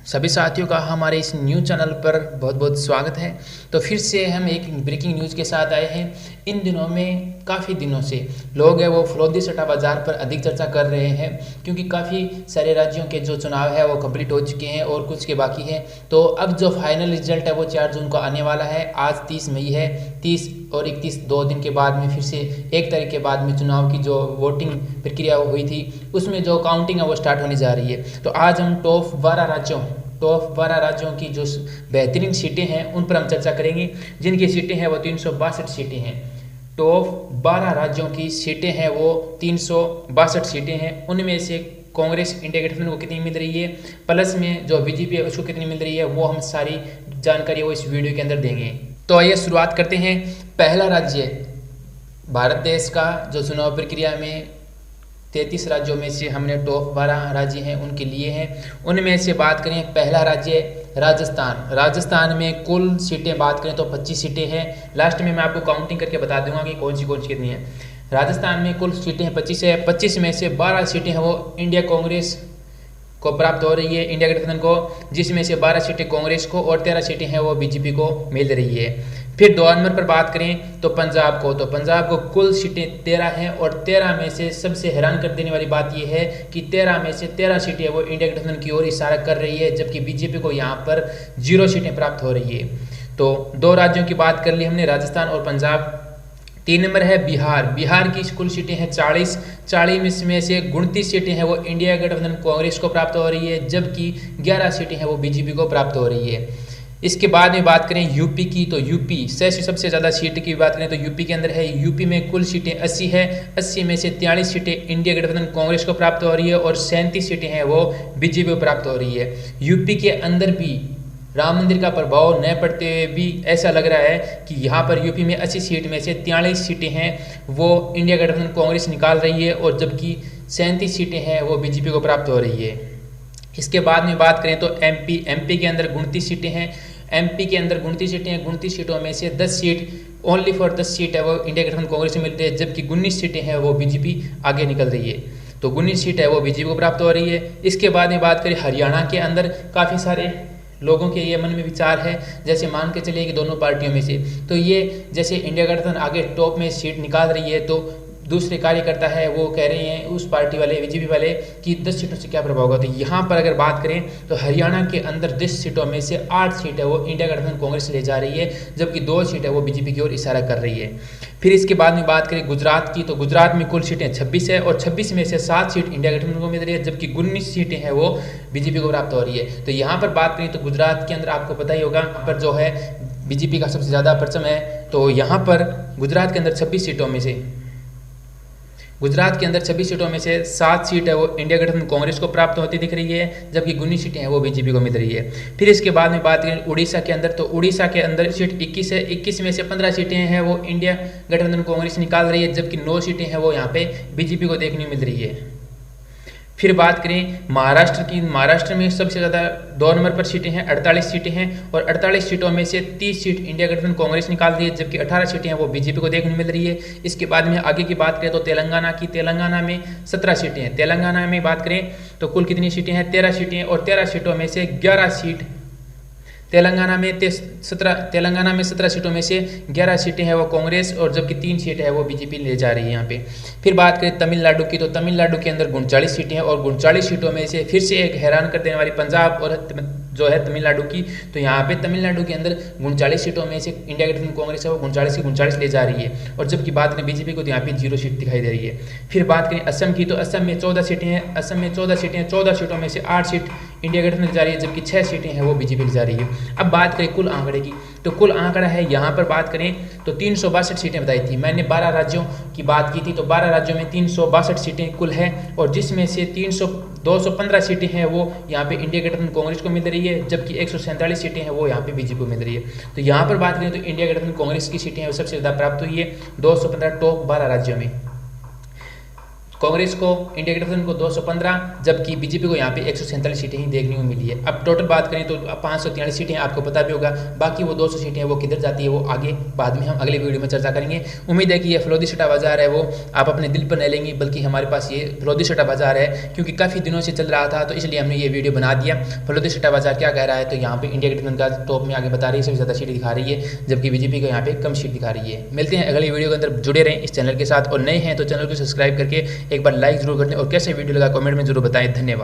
सभी साथियों का हमारे इस न्यूज़ चैनल पर बहुत बहुत स्वागत है। तो फिर से हम एक ब्रेकिंग न्यूज़ के साथ आए हैं। इन दिनों में काफ़ी दिनों से लोग हैं वो फरोख्ती सट्टा बाज़ार पर अधिक चर्चा कर रहे हैं, क्योंकि काफ़ी सारे राज्यों के जो चुनाव है वो कंप्लीट हो चुके हैं और कुछ के बाकी हैं। तो अब जो फाइनल रिजल्ट है वो 4 जून को आने वाला है। आज 30 मई है। 30 और 31 दो दिन के बाद में फिर से 1 तारीख के बाद में चुनाव की जो वोटिंग प्रक्रिया हुई थी उसमें जो काउंटिंग है वो स्टार्ट होने जा रही है। तो आज हम टॉप 12 राज्यों की जो बेहतरीन सीटें हैं उन पर हम चर्चा करेंगे, जिनकी सीटें हैं वो 362 सीटें हैं। टॉप 12 राज्यों की सीटें हैं वो 362 सीटें हैं। उनमें से कांग्रेस इंडिया गठबंधन को कितनी मिल रही है, प्लस में जो बीजेपी है उसको कितनी मिल रही है, वो हम सारी जानकारी वो इस वीडियो के अंदर देंगे। तो आइए शुरुआत करते हैं। पहला राज्य भारत देश का जो चुनाव प्रक्रिया में 33 राज्यों में से हमने टॉप 12 राज्य हैं उनके लिए हैं। उनमें से बात करें, पहला राज्य राजस्थान में कुल सीटें बात करें तो 25 सीटें हैं। लास्ट में मैं आपको काउंटिंग करके बता दूंगा कि कौन सी कितनी है। राजस्थान में कुल सीटें 25 है। 25 में से 12 सीटें हैं वो इंडिया कांग्रेस को प्राप्त हो रही है, इंडिया गठबंधन को, जिसमें से 12 सीटें कांग्रेस को और 13 सीटें हैं वो बीजेपी को मिल रही है। फिर 2 नंबर पर बात करें तो पंजाब को कुल सीटें 13 हैं और 13 में से सबसे हैरान कर देने वाली बात यह है कि 13 में से 13 सीटें वो इंडिया गठबंधन की ओर इशारा कर रही है, जबकि बीजेपी को यहाँ पर 0 सीटें प्राप्त हो रही है। तो 2 राज्यों की बात कर ली हमने, राजस्थान और पंजाब। 3 नंबर है बिहार की कुल सीटें हैं 40 में से 29 सीटें हैं वो इंडिया गठबंधन कांग्रेस को प्राप्त हो रही है, जबकि 11 सीटें हैं वो बीजेपी को प्राप्त हो रही है। इसके बाद में बात करें यूपी की, तो यूपी से सबसे ज़्यादा सीट की बात करें तो यूपी के अंदर है, यूपी में कुल सीटें 80 है। 80 में से 43 सीटें इंडिया गठबंधन कांग्रेस को प्राप्त हो रही है और 37 सीटें हैं वो बीजेपी को प्राप्त हो रही है। यूपी के अंदर भी राम मंदिर का प्रभाव न पड़ते हुए भी ऐसा लग रहा है कि यहाँ पर यूपी में 80 सीट में से 43 सीटें हैं वो इंडिया गठबंधन कांग्रेस निकाल रही है और जबकि 37 सीटें हैं वो बीजेपी को प्राप्त हो रही है। इसके बाद में बात करें तो एमपी के अंदर 29 सीटें हैं। एमपी के अंदर 29 सीटें हैं। 29 सीटों में से 10 सीट ओनली फॉर 10 सीट है वो इंडिया गठबंधन कांग्रेस से मिल रही है, जबकि 19 सीटें हैं वो बीजेपी आगे निकल रही है। तो 19 सीट है वो बीजेपी को प्राप्त हो रही है। इसके बाद में बात करें हरियाणा के अंदर, काफ़ी सारे लोगों के ये मन में विचार है, जैसे मान के चलिए कि दोनों पार्टियों में से, तो ये जैसे इंडिया गठबंधन आगे टॉप में सीट निकाल रही है तो दूसरे कार्यकर्ता है वो कह रहे हैं उस पार्टी वाले बीजेपी वाले कि 10 सीटों से क्या प्रभाव होगा। तो यहाँ पर अगर बात करें तो हरियाणा के अंदर 10 सीटों में से 8 सीट है वो इंडिया गठबंधन कांग्रेस ले जा रही है, जबकि 2 सीट है वो बीजेपी की ओर इशारा कर रही है। फिर इसके बाद में बात करें गुजरात की, तो गुजरात में कुल सीटें 26 है और 26 में से 7 सीट इंडिया गठबंधन को मिल रही है, जबकि 19 सीटें हैं वो बीजेपी को प्राप्त हो रही है। तो यहाँ पर बात करें तो गुजरात के अंदर आपको पता ही होगा पर जो है बीजेपी का सबसे ज़्यादा परचम है। तो यहाँ पर गुजरात के अंदर 26 सीटों में से 7 सीट है वो इंडिया गठबंधन कांग्रेस को प्राप्त होती दिख रही है, जबकि 19 सीटें हैं वो बीजेपी को मिल रही है। फिर इसके बाद में बात करें उड़ीसा के अंदर, तो उड़ीसा के अंदर सीट 21 है। 21 में से 15 सीटें हैं वो इंडिया गठबंधन कांग्रेस निकाल रही है, जबकि 9 सीटें हैं वो यहाँ पे बीजेपी को देखने मिल रही है। फिर बात करें महाराष्ट्र की, महाराष्ट्र में सबसे ज़्यादा 2 नंबर पर सीटें हैं, 48 सीटें हैं और 48 सीटों में से 30 सीट इंडिया गठबंधन कांग्रेस निकाल रही है, जबकि 18 सीटें हैं वो बीजेपी को देखने मिल रही है। इसके बाद में आगे की बात करें तो तेलंगाना में 17 सीटें हैं। तेलंगाना में बात करें तो कुल कितनी सीटें हैं, 13 सीटें और 13 सीटों में से 11 सीट तेलंगाना में 17 सीटों में से 11 सीटें हैं वो कांग्रेस और जबकि 3 सीटें हैं वो बीजेपी ले जा रही है यहाँ पे। फिर बात करें तमिलनाडु की, तो तमिलनाडु के अंदर 39 सीटें हैं और 39 सीटों में से फिर से एक हैरान कर देने वाली पंजाब और जो है तमिलनाडु की, तो यहाँ पे तमिलनाडु के अंदर 39 सीटों में से इंडिया गठबंधन कांग्रेस है वो 39 की 39 ले जा रही है और जबकि बात करें बीजेपी को तो यहाँ पे 0 सीट दिखाई दे रही है। फिर बात करें असम की, तो असम में 14 सीटें हैं। असम में 14 सीटें हैं। 14 सीटों में से 8 सीट इंडिया गठबंधन जा रही है, जबकि 6 सीटें हैं वो बीजेपी ले जा रही है। अब बात करें कुल आंकड़े की, तो कुल आंकड़ा है यहाँ पर बात करें तो 362 सीटें बताई थी मैंने। 12 राज्यों की बात की थी, तो 12 राज्यों में 362 सीटें कुल है और जिसमें से 215 सीटें हैं वो यहाँ पे इंडिया गठबंधन कांग्रेस को मिल रही है, जबकि 147 सीटें हैं वो यहाँ पे बीजेपी को मिल रही है। तो यहाँ पर बात करें तो इंडिया गठबंधन कांग्रेस की सीटें हैं वो सबसे ज़्यादा प्राप्त हुई है 215 टॉप 12 राज्यों में। कांग्रेस को, इंडिया गठबंधन को 215, जबकि बीजेपी को यहाँ पे 147 सीटें ही देखने को मिली है। अब टोटल बात करें तो 543 सीटें, आपको पता भी होगा। बाकी वो 200 सीटें वो किधर जाती है वो आगे बाद में हम अगले वीडियो में चर्चा करेंगे। उम्मीद है कि ये फलोदी सट्टा बाजार है वो आप अपने दिल पर नहीं लेंगे, बल्कि हमारे पास ये फलोदी सट्टा बाजार है क्योंकि काफ़ी दिनों से चल रहा था, तो इसलिए हमने ये वीडियो बना दिया। फलोदी सट्टा बाजार क्या कह रहा है, तो यहाँ पे इंडिया गठबंधन का टॉप में आगे बता रही है, सबसे ज़्यादा सीट दिखा रही है, जबकि बीजेपी को यहाँ पे कम सीट दिखा रही है। मिलते हैं अगली वीडियो के अंदर, जुड़े रहें इस चैनल के साथ, और नए हैं तो चैनल को सब्सक्राइब करके एक बार लाइक जरूर कर दें, और कैसे वीडियो लगा कमेंट में जरूर बताएं। धन्यवाद।